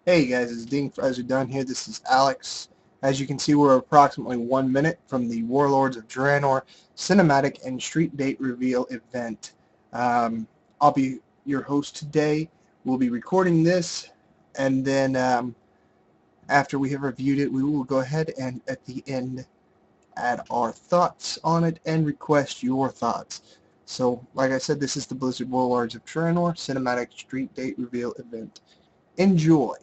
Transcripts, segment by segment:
Hey guys, it's Dean Fraser Dunn here. This is Alex. As you can see, we're approximately 1 minute from the Warlords of Draynor cinematic and street date reveal event. I'll be your host today. We'll be recording this, and then after we have reviewed it, we will go ahead and at the end add our thoughts on it and request your thoughts. So, like I said, this is the Blizzard Warlords of Draynor cinematic street date reveal event. Enjoy.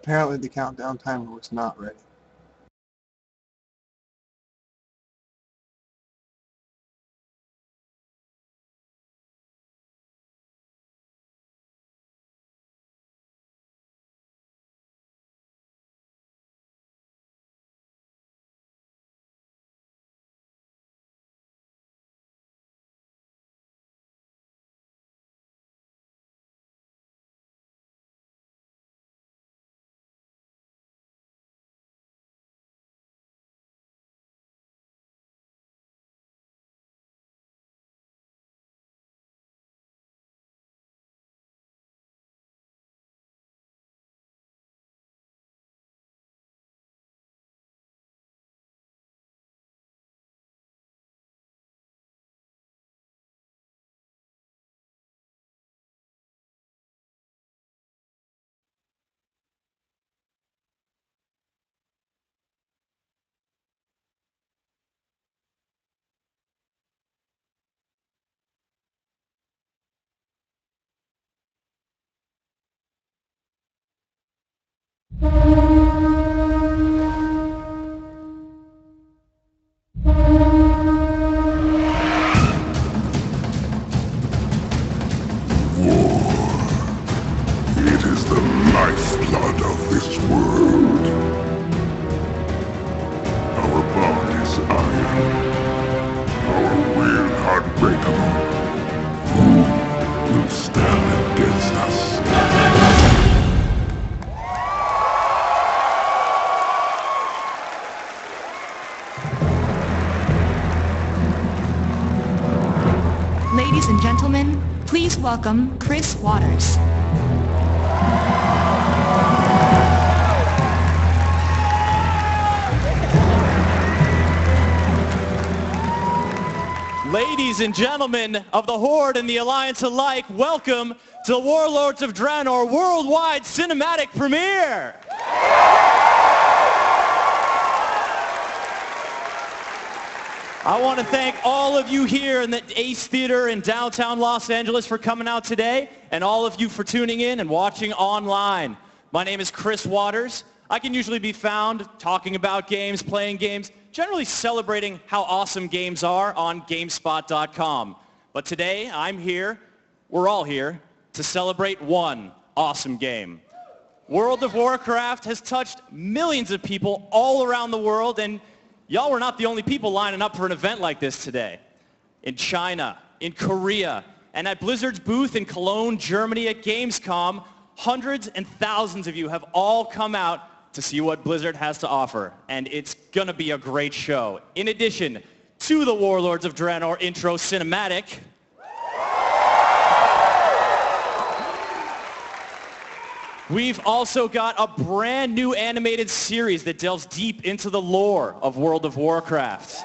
Apparently the countdown timer was not ready. It is the lifeblood of this world. Our bond is iron. Our will unbreakable. Who will stand against us? Ladies and gentlemen, please welcome Chris Waters. Ladies and gentlemen of the Horde and the Alliance alike, welcome to the Warlords of Draynor Worldwide Cinematic Premiere! I want to thank all of you here in the Ace Theater in downtown Los Angeles for coming out today, and all of you for tuning in and watching online. My name is Chris Waters. I can usually be found talking about games, playing games, generally celebrating how awesome games are on GameSpot.com. But today, I'm here, we're all here, to celebrate one awesome game. World of Warcraft has touched millions of people all around the world, and y'all were not the only people lining up for an event like this today. In China, in Korea, and at Blizzard's booth in Cologne, Germany at Gamescom, hundreds and thousands of you have all come out to see what Blizzard has to offer, and it's gonna be a great show. In addition to the Warlords of Draynor intro cinematic, We've also got a brand new animated series that delves deep into the lore of World of Warcraft.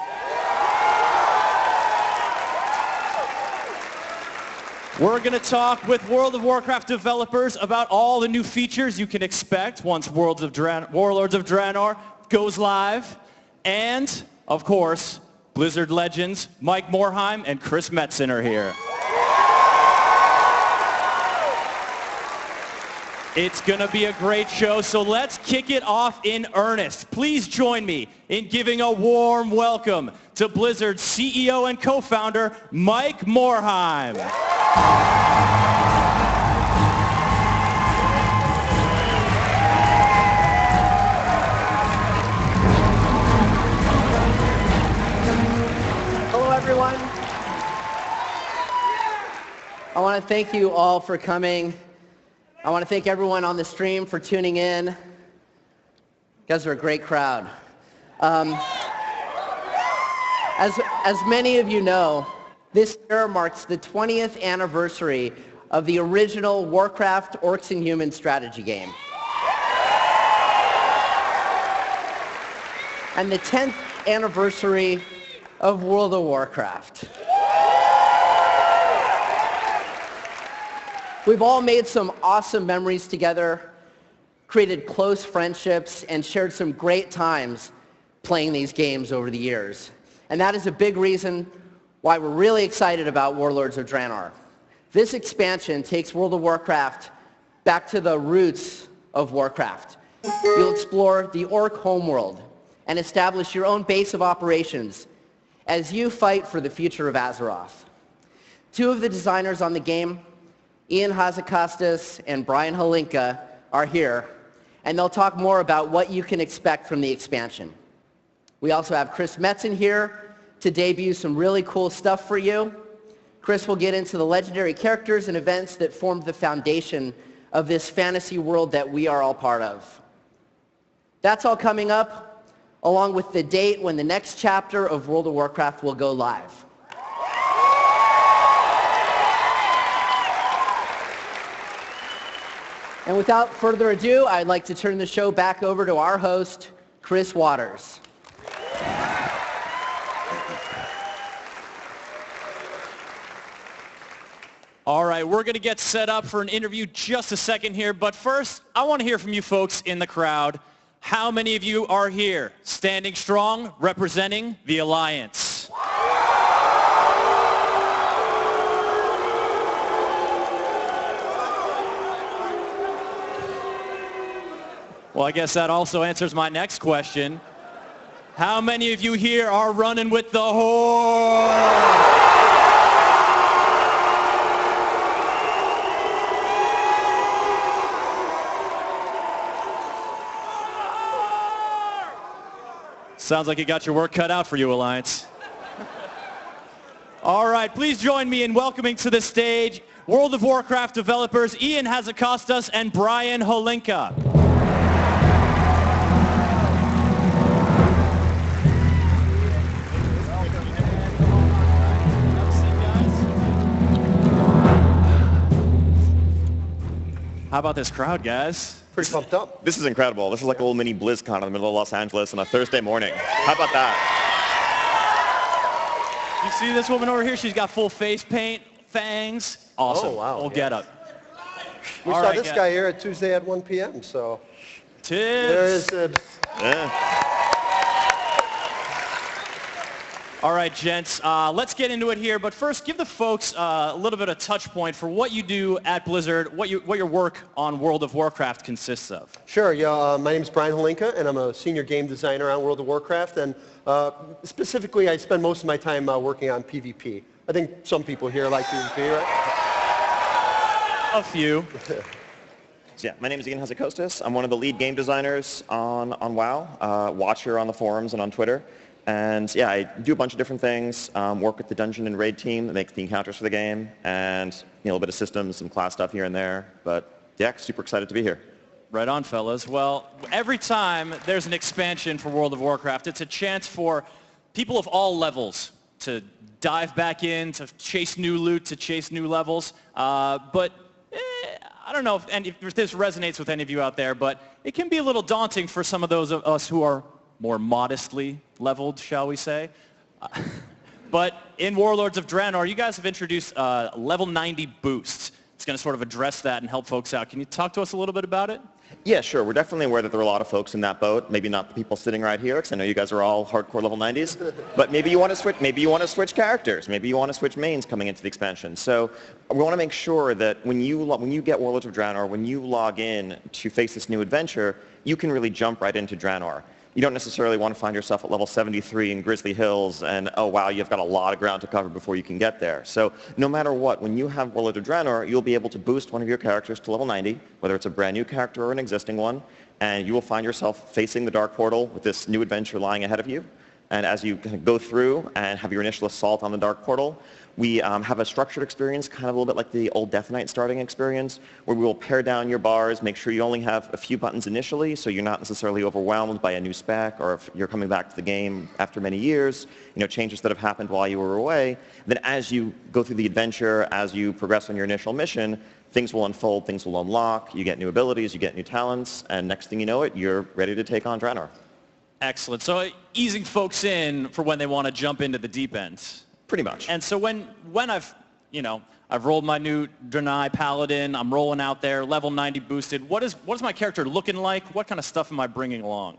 We're going to talk with World of Warcraft developers about all the new features you can expect once Warlords of Draynor goes live. And, of course, Blizzard legends Mike Morhaime and Chris Metzen are here. It's going to be a great show, so let's kick it off in earnest. Please join me in giving a warm welcome to Blizzard's CEO and co-founder, Mike Morhaime. Hello, everyone. I want to thank you all for coming. I want to thank everyone on the stream for tuning in. You guys are a great crowd. As many of you know, this year marks the 20th anniversary of the original Warcraft Orcs and Humans strategy game. And the 10th anniversary of World of Warcraft. We've all made some awesome memories together, created close friendships, and shared some great times playing these games over the years. And that is a big reason why we're really excited about Warlords of Draynor. This expansion takes World of Warcraft back to the roots of Warcraft. You'll explore the Orc homeworld and establish your own base of operations as you fight for the future of Azeroth. Two of the designers on the game, Ian Hazakostas and Brian Holinka, are here, and they'll talk more about what you can expect from the expansion. We also have Chris Metzen here to debut some really cool stuff for you. Chris will get into the legendary characters and events that formed the foundation of this fantasy world that we are all part of. That's all coming up, along with the date when the next chapter of World of Warcraft will go live. And without further ado, I'd like to turn the show back over to our host, Chris Waters. All right, we're going to get set up for an interview just a second here, but first, I want to hear from you folks in the crowd. How many of you are here, standing strong, representing the Alliance? Well, I guess that also answers my next question. How many of you here are running with the Horde? Sounds like you got your work cut out for you, Alliance. All right, please join me in welcoming to the stage World of Warcraft developers Ian Hazakostas and Brian Holinka. How about this crowd, guys? Pretty pumped up. This is incredible. This is like a little mini BlizzCon in the middle of Los Angeles on a Thursday morning. How about that? You see this woman over here? She's got full face paint, fangs. Awesome. Oh, wow. Full getup. We saw this guy here at Tuesday at 1 p.m., so Tips. there is it. Yeah. All right, gents, let's get into it here. But first, give the folks a little bit of touch point for what you do at Blizzard, what your work on World of Warcraft consists of. Sure. Yeah, my name is Brian Holinka, and I'm a senior game designer on World of Warcraft. And specifically, I spend most of my time working on PvP. I think some people here like PvP, right? A few. So yeah, my name is Ian Hazakostas. I'm one of the lead game designers on WoW, watcher on the forums and on Twitter. And yeah, I do a bunch of different things, work with the dungeon and raid team that makes the encounters for the game, and a little bit of systems, some class stuff here and there. But yeah, super excited to be here. Right on, fellas. Well, every time there's an expansion for World of Warcraft, it's a chance for people of all levels to dive back in, to chase new loot, to chase new levels. But I don't know if this resonates with any of you out there, but it can be a little daunting for some of those of us who are more modestly leveled, shall we say. But in Warlords of Draynor, you guys have introduced level 90 boosts. It's going to sort of address that and help folks out. Can you talk to us a little bit about it? Yeah, sure. We're definitely aware that there are a lot of folks in that boat. Maybe not the people sitting right here, because I know you guys are all hardcore level 90s. But maybe you want to switch. Maybe you want to switch characters. Maybe you want to switch mains coming into the expansion. So we want to make sure that when you get Warlords of Draynor, when you log in to face this new adventure, you can really jump right into Draynor. You don't necessarily want to find yourself at level 73 in Grizzly Hills and, oh wow, you've got a lot of ground to cover before you can get there. So no matter what, when you have Warlords of Draynor, you'll be able to boost one of your characters to level 90, whether it's a brand new character or an existing one, and you will find yourself facing the Dark Portal with this new adventure lying ahead of you. And as you go through and have your initial assault on the Dark Portal, we have a structured experience, kind of a little bit like the old Death Knight starting experience, where we will pare down your bars, make sure you only have a few buttons initially, so you're not necessarily overwhelmed by a new spec, or if you're coming back to the game after many years, changes that have happened while you were away. Then as you go through the adventure, as you progress on your initial mission, things will unfold, things will unlock, you get new abilities, you get new talents, and next thing you know it, you're ready to take on Draynor. Excellent. So easing folks in for when they want to jump into the deep end. Pretty much. And so when I've rolled my new Draynor Paladin, I'm rolling out there, level 90 boosted, what is my character looking like? What kind of stuff am I bringing along?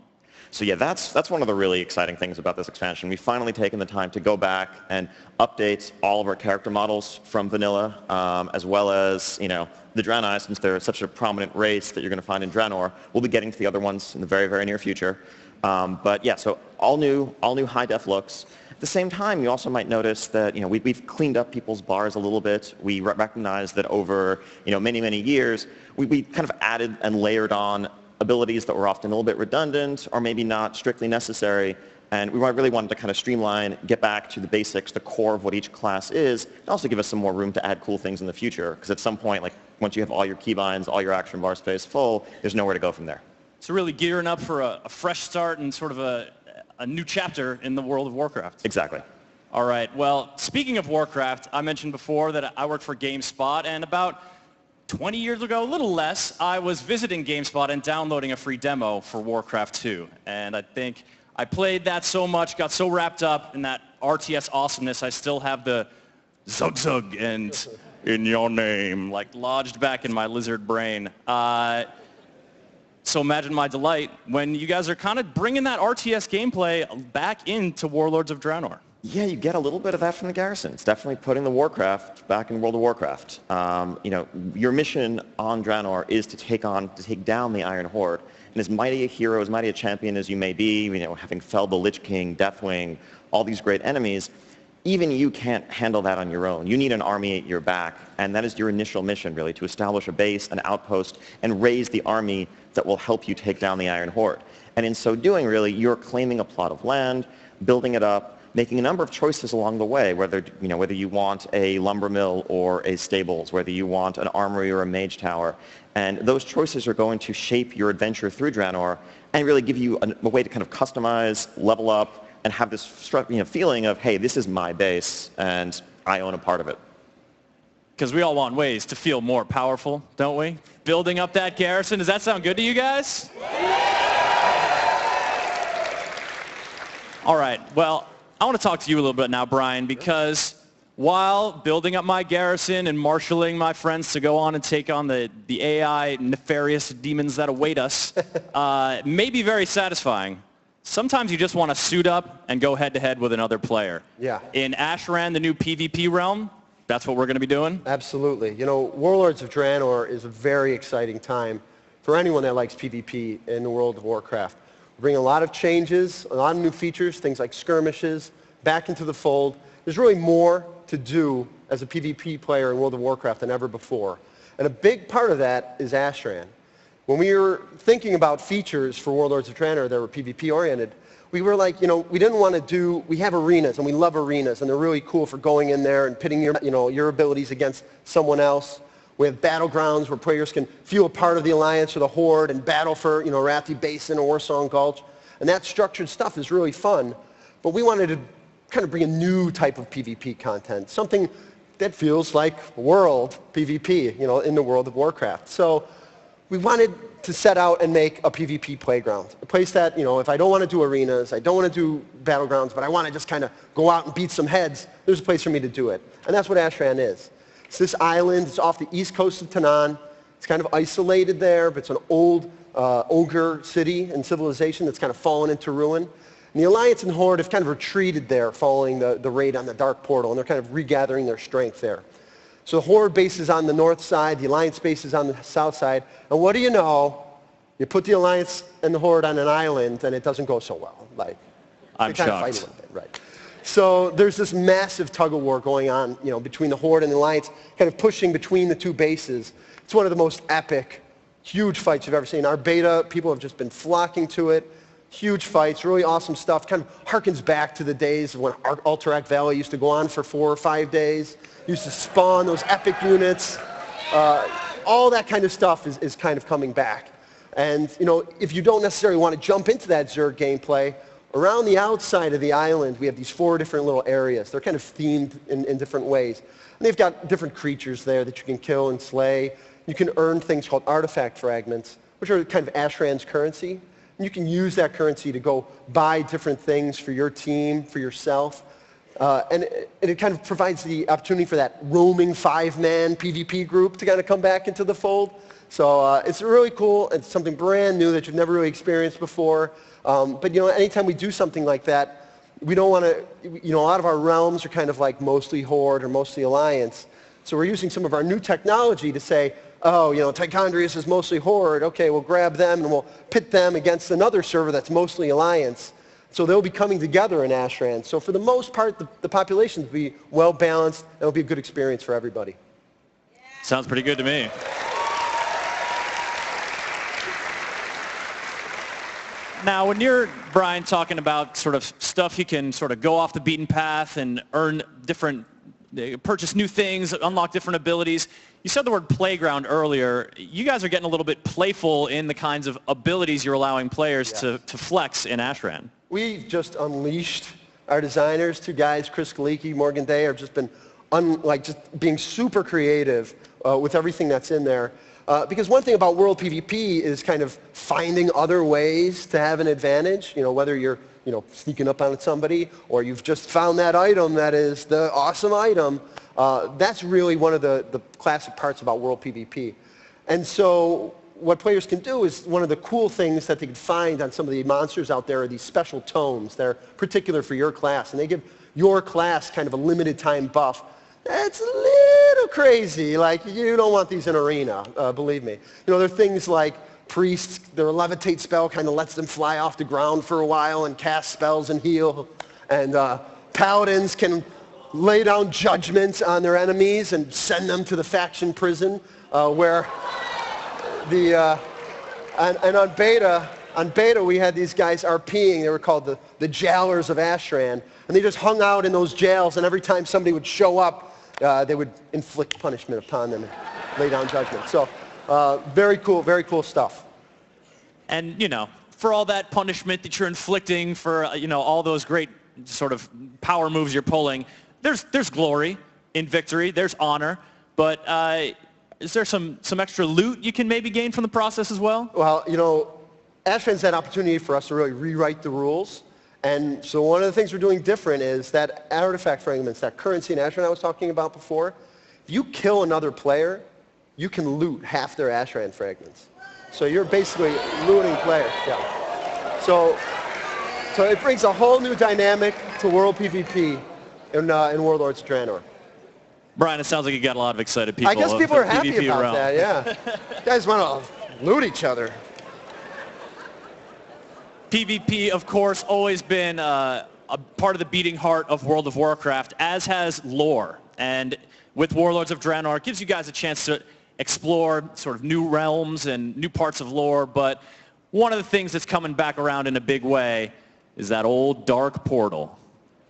So yeah, that's one of the really exciting things about this expansion. We've finally taken the time to go back and update all of our character models from vanilla, as well as, the Draenei, since they're such a prominent race that you're going to find in Draynor. We'll be getting to the other ones in the very, very near future. But yeah, so all new high-def looks. At the same time, you also might notice that we've cleaned up people's bars a little bit. We recognize that over many, many years, we kind of added and layered on abilities that were often a little bit redundant or maybe not strictly necessary. And we really wanted to kind of streamline, get back to the basics, the core of what each class is, and also give us some more room to add cool things in the future. Because at some point, once you have all your keybinds, all your action bar space full, there's nowhere to go from there. So really gearing up for a fresh start and sort of a new chapter in the World of Warcraft. Exactly. All right. Well, speaking of Warcraft, I mentioned before that I worked for GameSpot, and about 20 years ago, a little less, I was visiting GameSpot and downloading a free demo for Warcraft 2. And I think I played that so much, got so wrapped up in that RTS awesomeness, I still have the Zug Zug and in your name, lodged back in my lizard brain. So imagine my delight when you guys are kind of bringing that RTS gameplay back into Warlords of Draynor. Yeah, you get a little bit of that from the Garrison. It's definitely putting the Warcraft back in World of Warcraft. Your mission on Draynor is to take down the Iron Horde. And as mighty a hero, as mighty a champion as you may be, having felled the Lich King, Deathwing, all these great enemies, even you can't handle that on your own. You need an army at your back, and that is your initial mission, really, to establish a base, an outpost, and raise the army that will help you take down the Iron Horde. And in so doing, really, you're claiming a plot of land, building it up, making a number of choices along the way, whether you want a lumber mill or a stables, whether you want an armory or a mage tower. And those choices are going to shape your adventure through Draynor and really give you a way to kind of customize, level up, and have this feeling of, hey, this is my base, and I own a part of it. Because we all want ways to feel more powerful, don't we? Building up that garrison, does that sound good to you guys? All right, well, I want to talk to you a little bit now, Brian, because while building up my garrison and marshaling my friends to go on and take on the AI nefarious demons that await us may be very satisfying. Sometimes you just want to suit up and go head-to-head with another player. Yeah. In Ashran, the new PvP realm, that's what we're going to be doing? Absolutely. Warlords of Draynor is a very exciting time for anyone that likes PvP in the World of Warcraft. We're bringing a lot of changes, a lot of new features, things like skirmishes, back into the fold. There's really more to do as a PvP player in World of Warcraft than ever before. And a big part of that is Ashran. When we were thinking about features for Warlords of Draynor that were PvP oriented, we were like, we didn't want to do, we have arenas and we love arenas and they're really cool for going in there and pitting your abilities against someone else. We have battlegrounds where players can feel a part of the Alliance or the Horde and battle for, Rathi Basin or Warsong Gulch. And that structured stuff is really fun. But we wanted to kind of bring a new type of PvP content, something that feels like world PvP, you know, in the World of Warcraft. So we wanted to set out and make a PvP playground, a place that, you know, if I don't want to do arenas, I don't want to do battlegrounds, but I want to just kind of go out and beat some heads, there's a place for me to do it. And that's what Ashran is. It's this island. It's off the east coast of Tanaan. It's kind of isolated there, but it's an old ogre city and civilization that's kind of fallen into ruin. And the Alliance and Horde have kind of retreated there following the raid on the Dark Portal, and they're kind of regathering their strength there. So the Horde base is on the north side, the Alliance base is on the south side, and what do you know? You put the Alliance and the Horde on an island, and it doesn't go so well. Like, I'm kind shocked. of fight a little bit, right? So there's this massive tug-of-war going on, you know, between the Horde and the Alliance, kind of pushing between the two bases. It's one of the most epic, huge fights you've ever seen. Our beta, people have just been flocking to it. Huge fights, really awesome stuff. Kind of harkens back to the days when Alterac Valley used to go on for 4 or 5 days. Used to spawn those epic units. All that kind of stuff is kind of coming back. And, you know, if you don't necessarily want to jump into that Zerg gameplay, around the outside of the island, we have these 4 different little areas. They're kind of themed in different ways. And they've got different creatures there that you can kill and slay. You can earn things called artifact fragments, which are kind of Ashran's currency. And you can use that currency to go buy different things for your team, for yourself. And it kind of provides the opportunity for that roaming 5-man PvP group to kind of come back into the fold. So it's really cool. It's something brand new that you've never really experienced before. But, you know, anytime we do something like that, we don't want to, you know, a lot of our realms are kind of like mostly Horde or mostly Alliance. So we're using some of our new technology to say, oh, you know, Tichondrius is mostly Horde. Okay, we'll grab them and we'll pit them against another server that's mostly Alliance. So they'll be coming together in Ashran. So for the most part, the population will be well balanced. And it'll be a good experience for everybody. Sounds pretty good to me. Now, when you're, Brian, talking about sort of stuff you can sort of go off the beaten path and earn different, purchase new things, unlock different abilities, you said the word playground earlier. You guys are getting a little bit playful in the kinds of abilities you're allowing players to flex in Ashran. We just unleashed our designers, 2 guys, Chris Galicki, Morgan Day, have just been just being super creative with everything that's in there. Because one thing about World PvP is kind of finding other ways to have an advantage, you know, whether you're, you know, sneaking up on somebody or you've just found that item that is the awesome item. That's really one of the classic parts about World PvP. And so what players can do is one of the cool things that they can find on some of the monsters out there are these special tomes that are particular for your class. And they give your class kind of a limited time buff. That's a little crazy. Like, you don't want these in arena, believe me. You know, there are things like priests, their levitate spell kind of lets them fly off the ground for a while and cast spells and heal. And paladins can lay down judgments on their enemies and send them to the faction prison where the... and on beta, we had these guys RPing. They were called the Jailers of Ashran. And they just hung out in those jails, and every time somebody would show up, they would inflict punishment upon them and lay down judgment. So very cool stuff. And, you know, for all that punishment that you're inflicting, for, you know, all those great sort of power moves you're pulling, there's glory in victory, there's honor, but is there some extra loot you can maybe gain from the process as well? Well, you know, Ashran's that opportunity for us to really rewrite the rules. And so one of the things we're doing different is that artifact fragments, that currency in Ashran I was talking about before, if you kill another player, you can loot half their Ashran fragments. So you're basically looting players. Yeah. So it brings a whole new dynamic to World PvP in Warlords of Draynor. Brian, it sounds like you got a lot of excited people. I guess people are happy PvP about realm. that, yeah. You guys want to loot each other. PvP, of course, always been a part of the beating heart of World of Warcraft, as has lore. And with Warlords of Draynor, it gives you guys a chance to explore sort of new realms and new parts of lore. But one of the things that's coming back around in a big way is that old Dark Portal.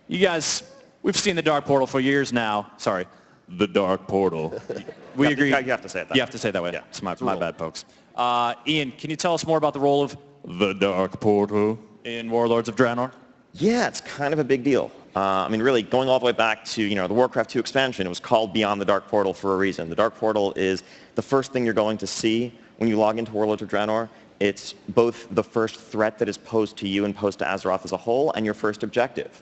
You guys, we've seen the Dark Portal for years now. Sorry, the Dark Portal. We agree. You have to say it that way. You have to say it that way. Yeah, it's my bad, folks. Ian, can you tell us more about the role of the Dark Portal in Warlords of Draynor? Yeah, it's kind of a big deal. I mean, really, going all the way back to, the Warcraft 2 expansion, it was called Beyond the Dark Portal for a reason. The Dark Portal is the first thing you're going to see when you log into Warlords of Draynor. It's both the first threat that is posed to you and posed to Azeroth as a whole, and your first objective.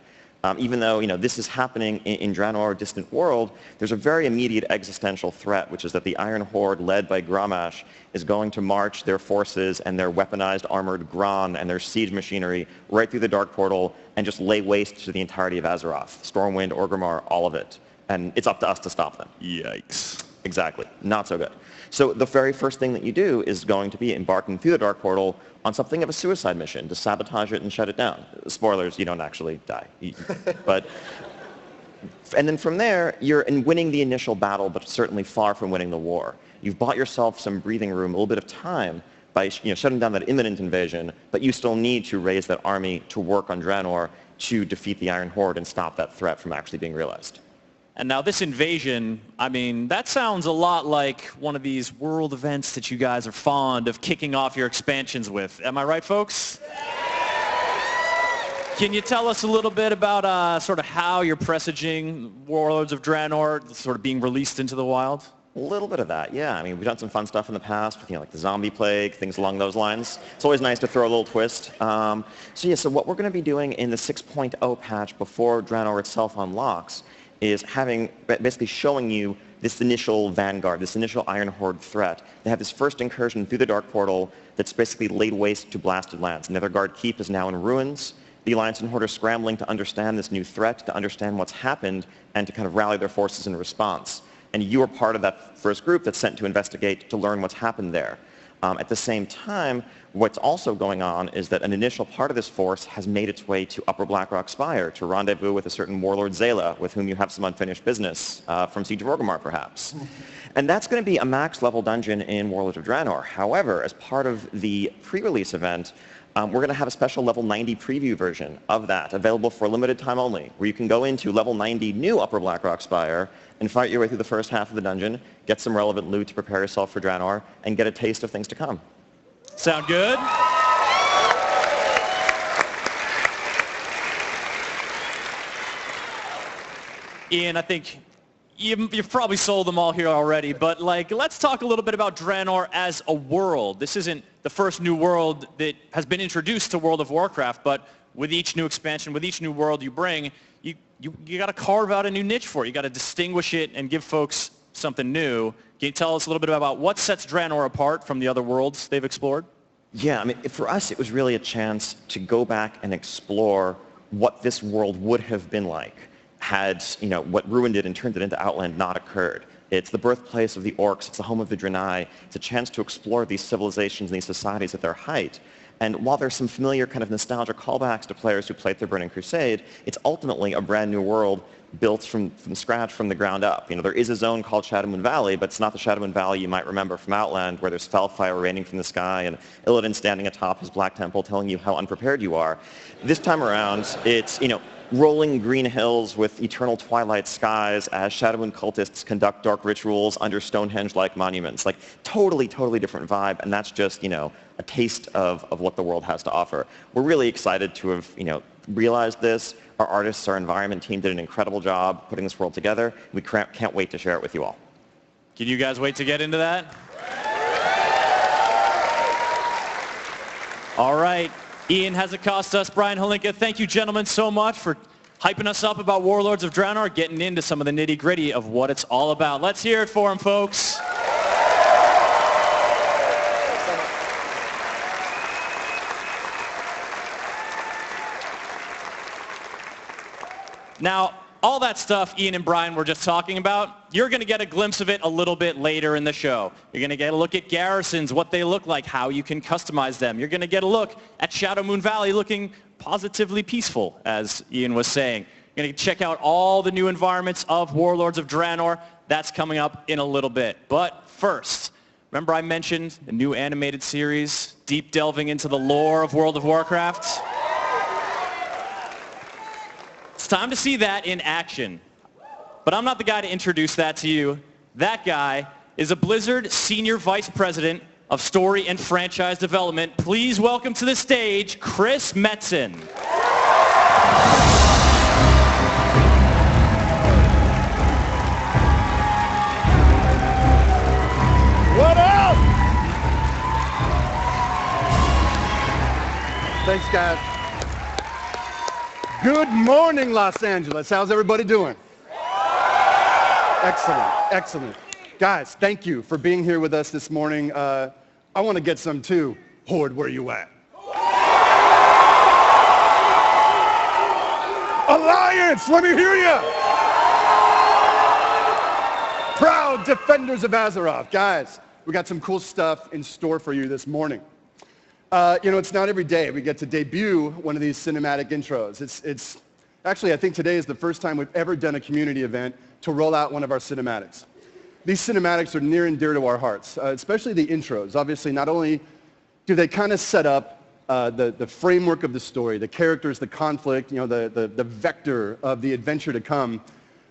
Even though, this is happening in Draynor, a distant world, there's a very immediate existential threat, which is that the Iron Horde, led by Grommash, is going to march their forces and their weaponized armored Gron and their siege machinery right through the Dark Portal and just lay waste to the entirety of Azeroth. Stormwind, Orgrimmar, all of it. And it's up to us to stop them. Yikes. Exactly. Not so good. So the very first thing that you do is going to be embarking through the Dark Portal on something of a suicide mission to sabotage it and shut it down. Spoilers, you don't actually die. And then from there, you're in winning the initial battle, but certainly far from winning the war. You've bought yourself some breathing room, a little bit of time by shutting down that imminent invasion, but you still need to raise that army to work on Draynor to defeat the Iron Horde and stop that threat from actually being realized. And now this invasion, I mean, that sounds a lot like one of these world events that you guys are fond of kicking off your expansions with. Am I right, folks? Can you tell us a little bit about sort of how you're presaging Warlords of Draynor sort of being released into the wild? A little bit of that, yeah. I mean, we've done some fun stuff in the past with, like the zombie plague, things along those lines. It's always nice to throw a little twist. So what we're going to be doing in the 6.0 patch before Draynor itself unlocks is basically showing you this initial vanguard, this initial Iron Horde threat. They have this first incursion through the Dark Portal that's basically laid waste to blasted lands. Netherguard Keep is now in ruins. The Alliance and Horde are scrambling to understand this new threat, to understand what's happened, and to kind of rally their forces in response. And you are part of that first group that's sent to investigate, to learn what's happened there. At the same time, what's also going on is that an initial part of this force has made its way to Upper Blackrock Spire to rendezvous with a certain Warlord Zayla, with whom you have some unfinished business, from Siege of Orgrimmar, perhaps. And that's going to be a max-level dungeon in Warlords of Draynor. However, as part of the pre-release event, we're going to have a special level 90 preview version of that available for a limited time only, where you can go into level 90 new Upper Blackrock Spire and fight your way through the first half of the dungeon, get some relevant loot to prepare yourself for Draynor, and get a taste of things to come. Sound good? Ian, I think you've probably sold them all here already, but let's talk a little bit about Draynor as a world. This isn't the first new world that has been introduced to World of Warcraft, but with each new expansion, with each new world you bring, you got to carve out a new niche for it. You got to distinguish it and give folks something new. Can you tell us a little bit about what sets Draynor apart from the other worlds they've explored? Yeah, I mean, for us, it was really a chance to go back and explore what this world would have been like had, what ruined it and turned it into Outland not occurred. It's the birthplace of the orcs. It's the home of the Draenei. It's a chance to explore these civilizations and these societies at their height. And while there's some familiar kind of nostalgia callbacks to players who played through Burning Crusade, it's ultimately a brand new world built from scratch, from the ground up. There is a zone called Shadowmoon Valley, but it's not the Shadowmoon Valley you might remember from Outland, where there's fellfire raining from the sky and Illidan standing atop his black temple telling you how unprepared you are. This time around, it's, rolling green hills with eternal twilight skies as Shadowmoon cultists conduct dark rituals under Stonehenge-like monuments. Totally, totally different vibe, and that's just, a taste of what the world has to offer. We're really excited to have, realized this. Our artists, our environment team did an incredible job putting this world together. We can't wait to share it with you all. Can you guys wait to get into that? All right. Ian Hazakostas, Brian Holinka, thank you gentlemen so much for hyping us up about Warlords of Draynor, getting into some of the nitty-gritty of what it's all about. Let's hear it for them, folks. Now, all that stuff Ian and Brian were just talking about, you're going to get a glimpse of it a little bit later in the show. You're going to get a look at garrisons, what they look like, how you can customize them. You're going to get a look at Shadowmoon Valley looking positively peaceful, as Ian was saying. You're going to check out all the new environments of Warlords of Draynor. That's coming up in a little bit. But first, remember I mentioned the new animated series, deep delving into the lore of World of Warcraft? It's time to see that in action. But I'm not the guy to introduce that to you. That guy is a Blizzard Senior Vice President of Story and Franchise Development. Please welcome to the stage, Chris Metzen. Thanks, guys. Good morning, Los Angeles. How's everybody doing? Excellent, excellent. Guys, thank you for being here with us this morning. I want to get some too. Horde, where you at? Alliance, let me hear you. Proud defenders of Azeroth. Guys, we got some cool stuff in store for you this morning. It's not every day we get to debut one of these cinematic intros. It's actually, I think today is the first time we've ever done a community event to roll out one of our cinematics. These cinematics are near and dear to our hearts, especially the intros. Obviously, not only do they kind of set up the framework of the story, the characters, the conflict, the vector of the adventure to come,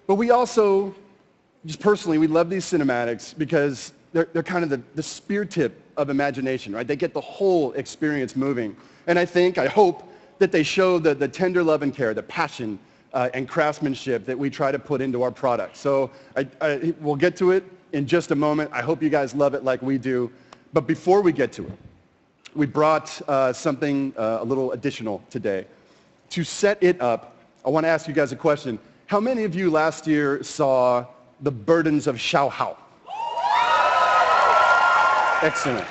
but we also, just personally, we love these cinematics because they're kind of the spear tip of imagination, right? They get the whole experience moving. And I hope that they show the tender love and care, the passion and craftsmanship that we try to put into our product. So we'll get to it in just a moment. I hope you guys love it like we do. But before we get to it, we brought something a little additional today. To set it up, I want to ask you guys a question. How many of you last year saw The Burdens of Xiaohao? Excellent.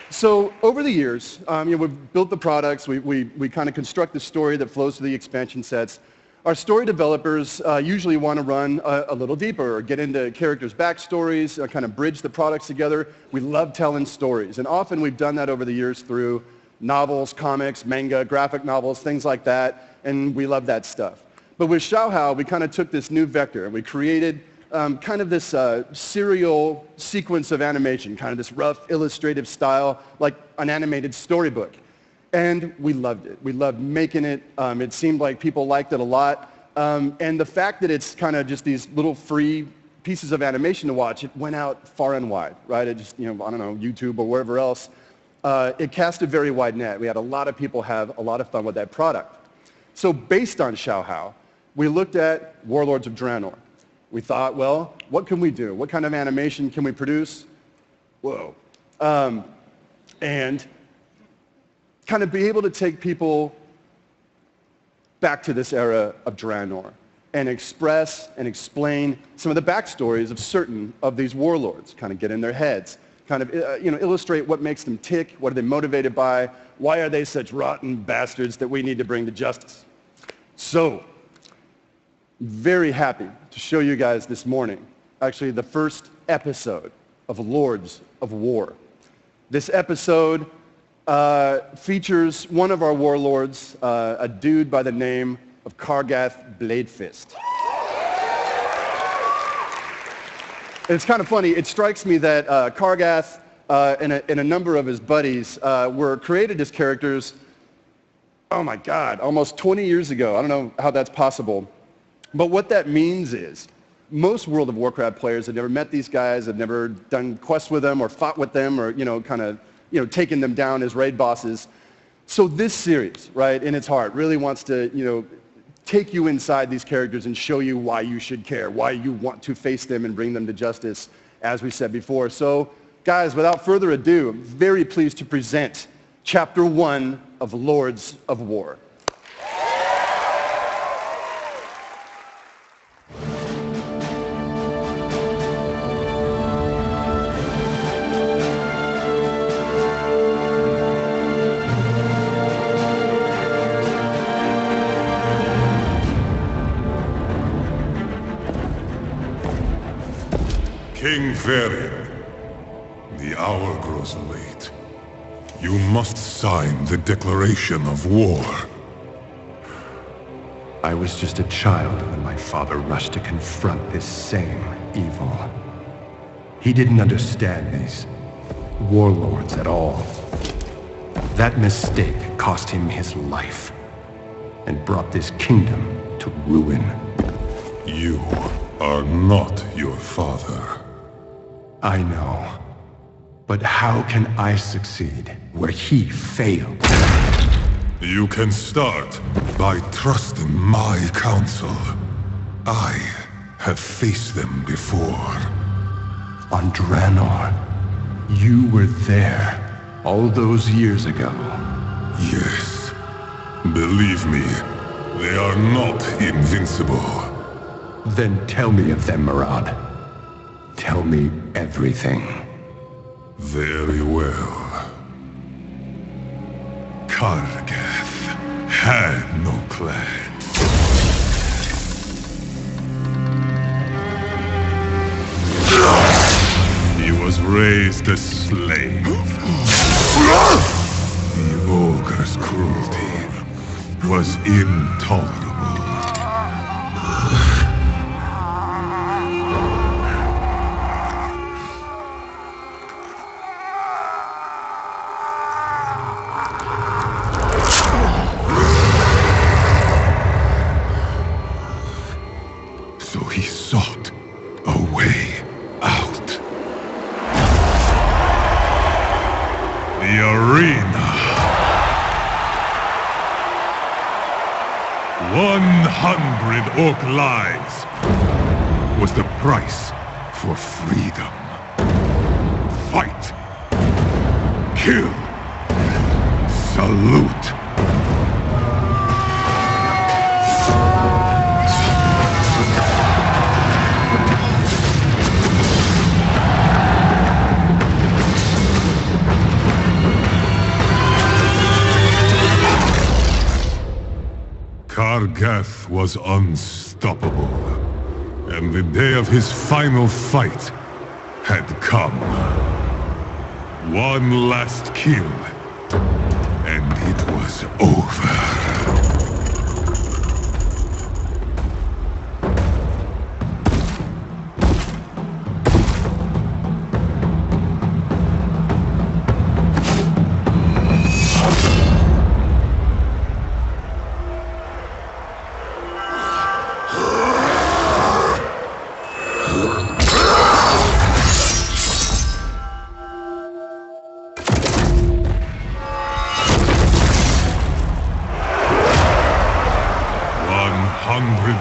So over the years, we've built the products, we kind of construct the story that flows through the expansion sets. Our story developers usually want to run a little deeper or get into characters' backstories, kind of bridge the products together. We love telling stories, and often we've done that over the years through novels, comics, manga, graphic novels, things like that, and we love that stuff. But with Xiaohao, we kind of took this new vector and we created kind of this serial sequence of animation, kind of this rough illustrative style, like an animated storybook. And we loved it. We loved making it. It seemed like people liked it a lot. And the fact that it's kind of just these little free pieces of animation to watch, it went out far and wide, right? It just, I don't know, YouTube or wherever else. It cast a very wide net. We had a lot of people have a lot of fun with that product. So based on Xiaohao, we looked at Warlords of Draynor. We thought, well, what can we do? What kind of animation can we produce? Whoa. And kind of be able to take people back to this era of Draynor and express and explain some of the backstories of certain of these warlords, kind of get in their heads, kind of illustrate what makes them tick, what are they motivated by, why are they such rotten bastards that we need to bring to justice. So, very happy to show you guys this morning, actually the first episode of Lords of War. This episode features one of our warlords, a dude by the name of Kargath Bladefist. It's kind of funny, it strikes me that Kargath and a number of his buddies were created as characters, oh my God, almost 20 years ago. I don't know how that's possible. But what that means is most World of Warcraft players have never met these guys, have never done quests with them or fought with them or, taken them down as raid bosses. So this series, right, in its heart, really wants to, take you inside these characters and show you why you should care, why you want to face them and bring them to justice, as we said before. So, guys, without further ado, I'm very pleased to present Chapter 1 of Lords of War. King Varian, the hour grows late. You must sign the declaration of war. I was just a child when my father rushed to confront this same evil. He didn't understand these warlords at all. That mistake cost him his life and brought this kingdom to ruin. You are not your father. I know. But how can I succeed where he failed? You can start by trusting my counsel. I have faced them before. On Draynor, you were there all those years ago. Yes. Believe me, they are not invincible. Then tell me of them, Murad. Tell me everything. Very well. Kargath had no clans. He was raised a slave. The ogre's cruelty was intolerable. So he sought a way out. The arena. 100 orc lives was the price for freedom. Fight. Kill. Salute. Kargath was unstoppable, and the day of his final fight had come. One last kill, and it was over.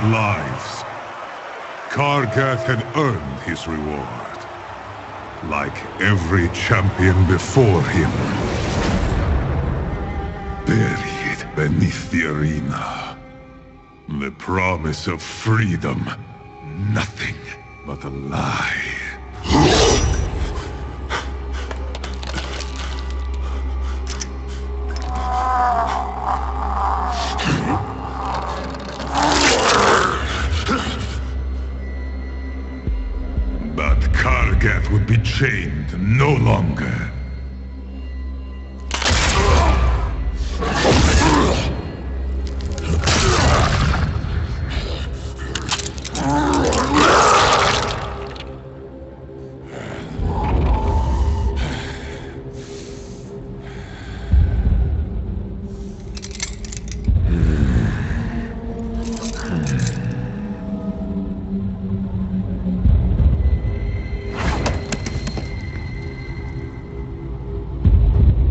Lives. Kargath had earned his reward, like every champion before him. Buried beneath the arena, the promise of freedom, nothing but a lie. Kargath would be chained no longer.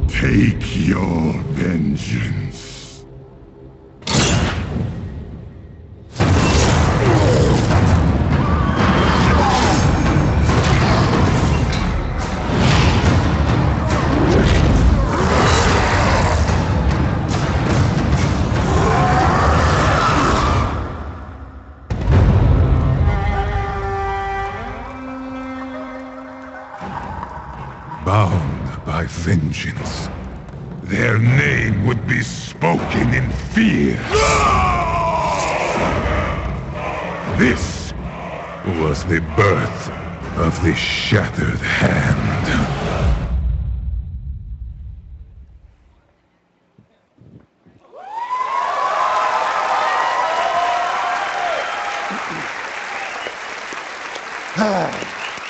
Take your vengeance. Bound by vengeance, their name would be spoken in fear. This was the birth of the Shattered Hand.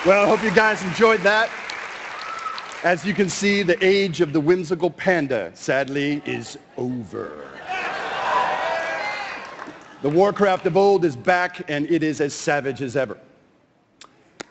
Well, I hope you guys enjoyed that. As you can see, the age of the whimsical panda, sadly, is over. The Warcraft of old is back, and it is as savage as ever.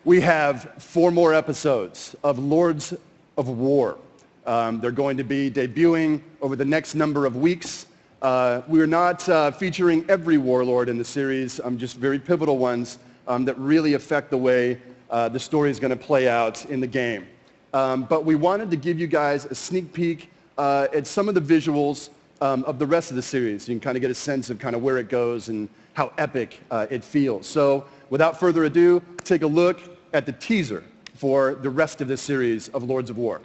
We have 4 more episodes of Lords of War. They're going to be debuting over the next number of weeks. We're not featuring every warlord in the series, just very pivotal ones that really affect the way the story is going to play out in the game. But we wanted to give you guys a sneak peek at some of the visuals of the rest of the series. You can kind of get a sense of kind of where it goes and how epic it feels. So without further ado, take a look at the teaser for the rest of this series of Lords of War.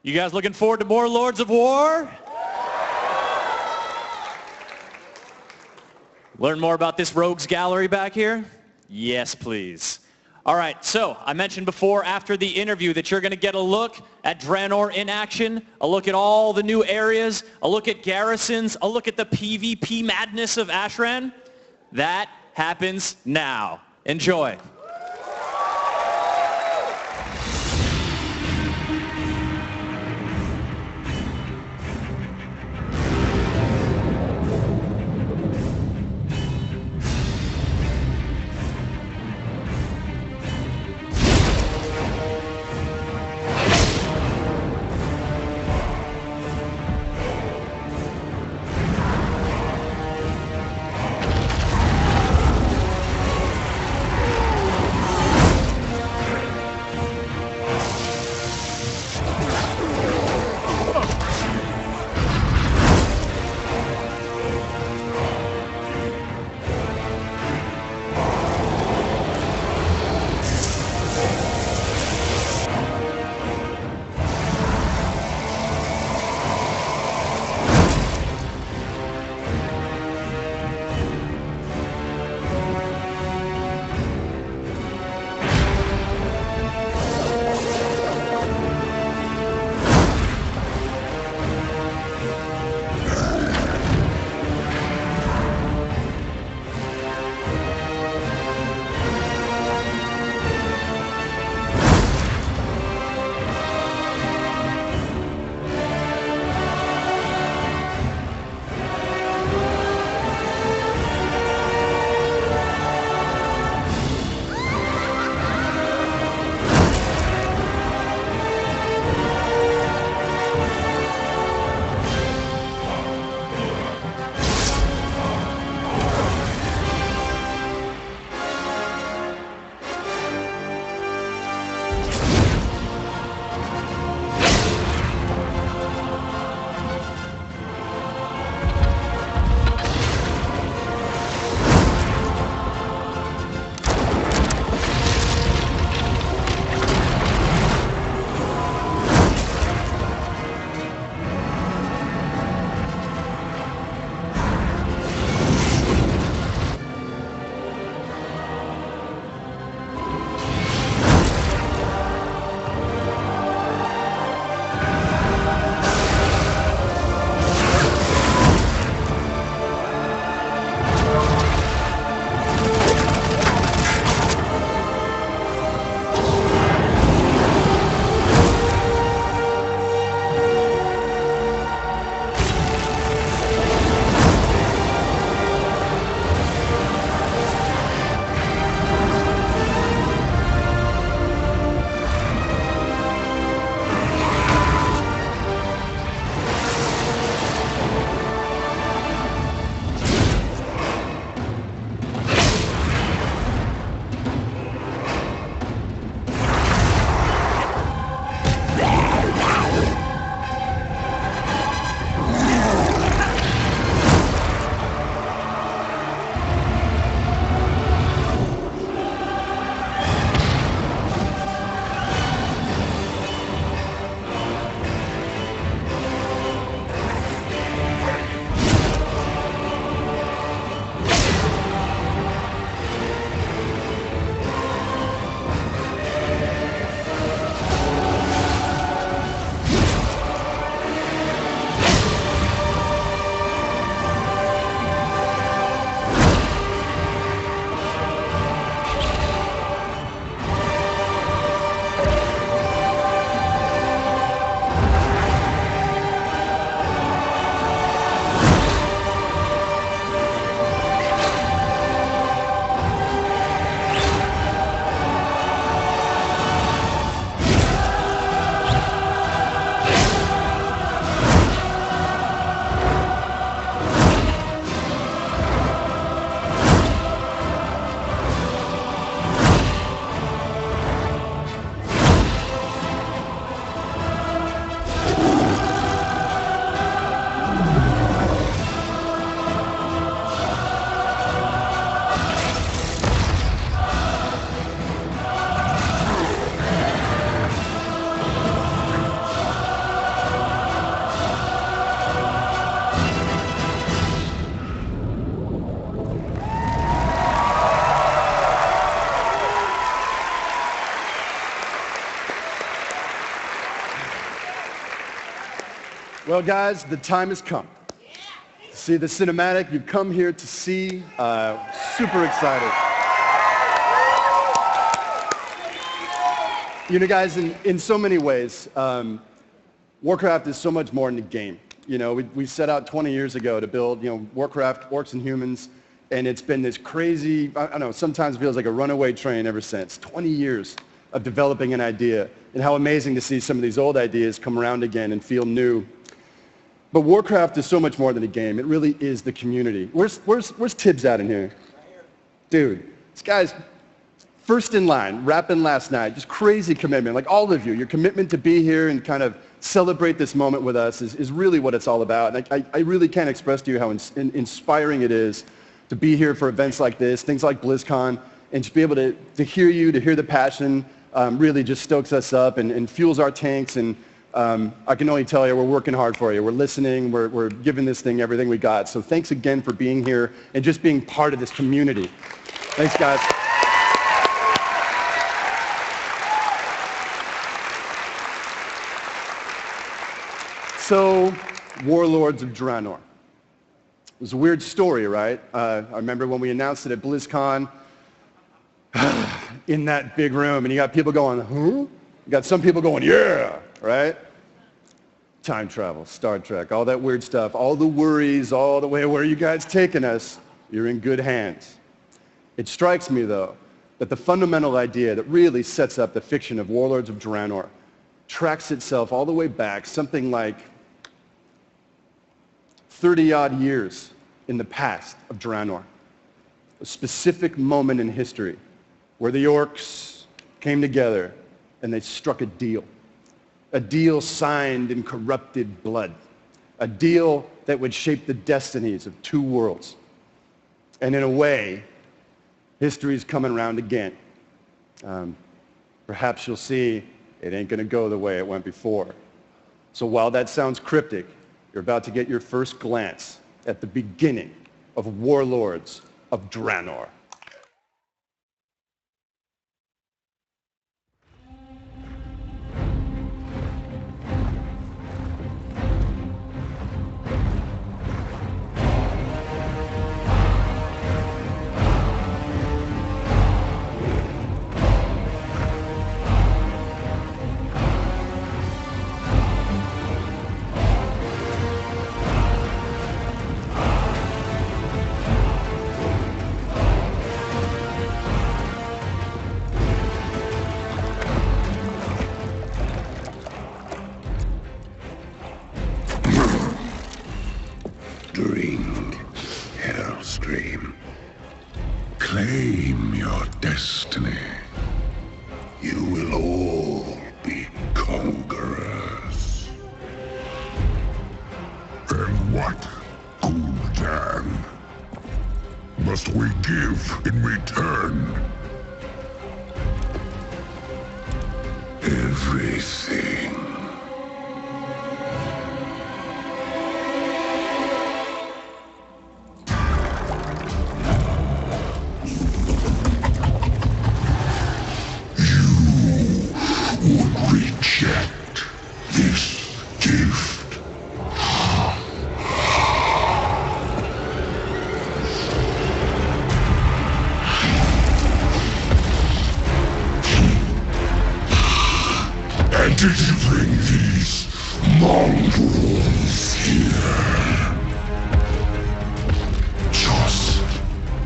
You guys looking forward to more Lords of War? Learn more about this rogues gallery back here? Yes, please. All right, so I mentioned before after the interview that you're going to get a look at Draynor in action, a look at all the new areas, a look at garrisons, a look at the PvP madness of Ashran. That happens now. Enjoy. Well, guys, the time has come. See the cinematic you've come here to see. Super excited. You know, guys, in so many ways, Warcraft is so much more than a game. You know, we set out 20 years ago to build, Warcraft, Orcs and Humans, and it's been this crazy, I don't know, sometimes feels like a runaway train ever since. 20 years of developing an idea, and how amazing to see some of these old ideas come around again and feel new. But Warcraft is so much more than a game. It really is the community. Where's Tibbs at in here? Dude, this guy's first in line, rapping last night, just crazy commitment. Like all of you, your commitment to be here and kind of celebrate this moment with us is really what it's all about. And I really can't express to you how inspiring it is to be here for events like this, things like BlizzCon, and to be able to hear you, to hear the passion, really just stokes us up and fuels our tanks. And I can only tell you, we're working hard for you. We're listening. We're giving this thing everything we got. So thanks again for being here and just being part of this community. Thanks, guys. So, Warlords of Draynor. It was a weird story, right? I remember when we announced it at BlizzCon, in that big room, and you got people going, huh? You got some people going, yeah, right? Time travel, Star Trek, all that weird stuff, all the worries, all the way, where are you guys taking us? You're in good hands. It strikes me, though, that the fundamental idea that really sets up the fiction of Warlords of Draynor tracks itself all the way back, something like 30-odd years in the past of Draynor. A specific moment in history where the orcs came together and they struck a deal signed in corrupted blood, a deal that would shape the destinies of two worlds. And in a way, history's coming around again. Perhaps you'll see it ain't gonna go the way it went before. So while that sounds cryptic, you're about to get your first glance at the beginning of Warlords of Draynor. Drink, Hellscream. Claim your destiny. You will all be conquerors. And what, Gul'dan, must we give in return? Everything. Reject this gift. And did you bring these mongrels here just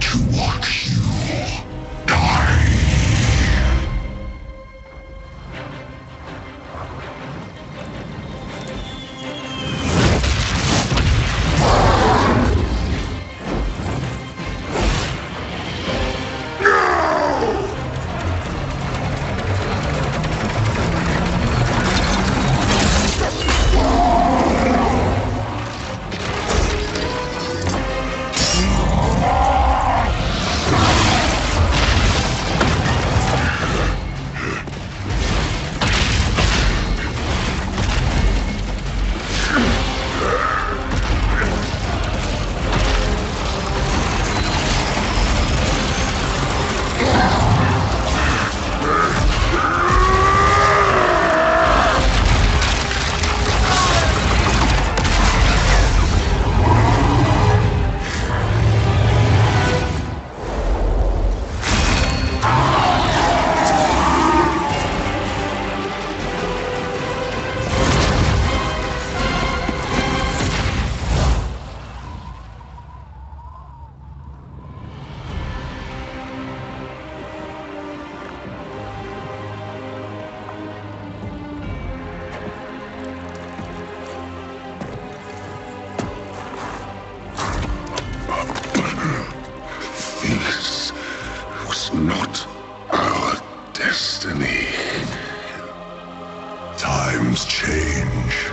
to watch you die? Times change.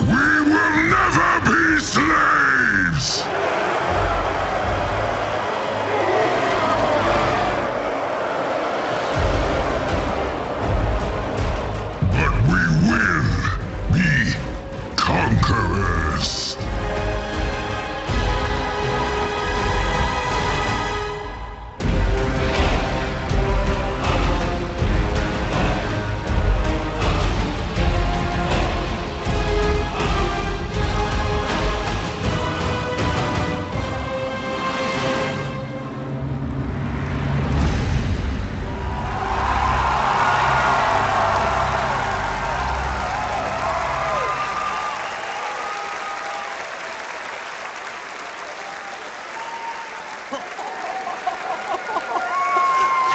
We will never be slaves! But we will be conquerors.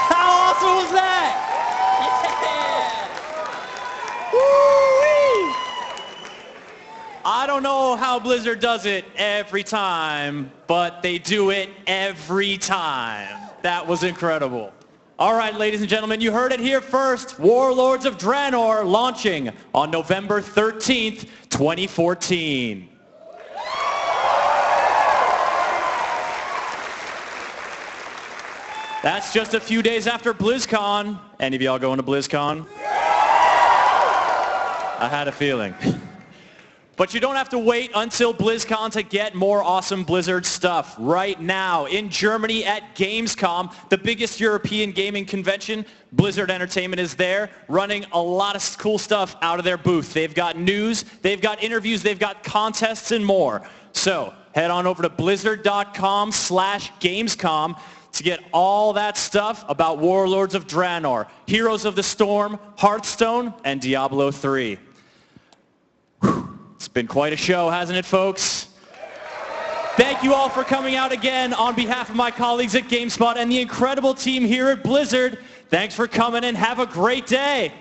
How awesome was that? Yeah! Woo-wee! I don't know how Blizzard does it every time, but they do it every time. That was incredible. All right, ladies and gentlemen, you heard it here first. Warlords of Draynor launching on November 13th, 2014. That's just a few days after BlizzCon. Any of y'all going to BlizzCon? I had a feeling. But you don't have to wait until BlizzCon to get more awesome Blizzard stuff. Right now, in Germany at Gamescom, the biggest European gaming convention, Blizzard Entertainment is there, running a lot of cool stuff out of their booth. They've got news, they've got interviews, they've got contests and more. So head on over to blizzard.com/Gamescom to get all that stuff about Warlords of Draynor, Heroes of the Storm, Hearthstone, and Diablo 3. It's been quite a show, hasn't it, folks? Thank you all for coming out again on behalf of my colleagues at GameSpot and the incredible team here at Blizzard. Thanks for coming and have a great day.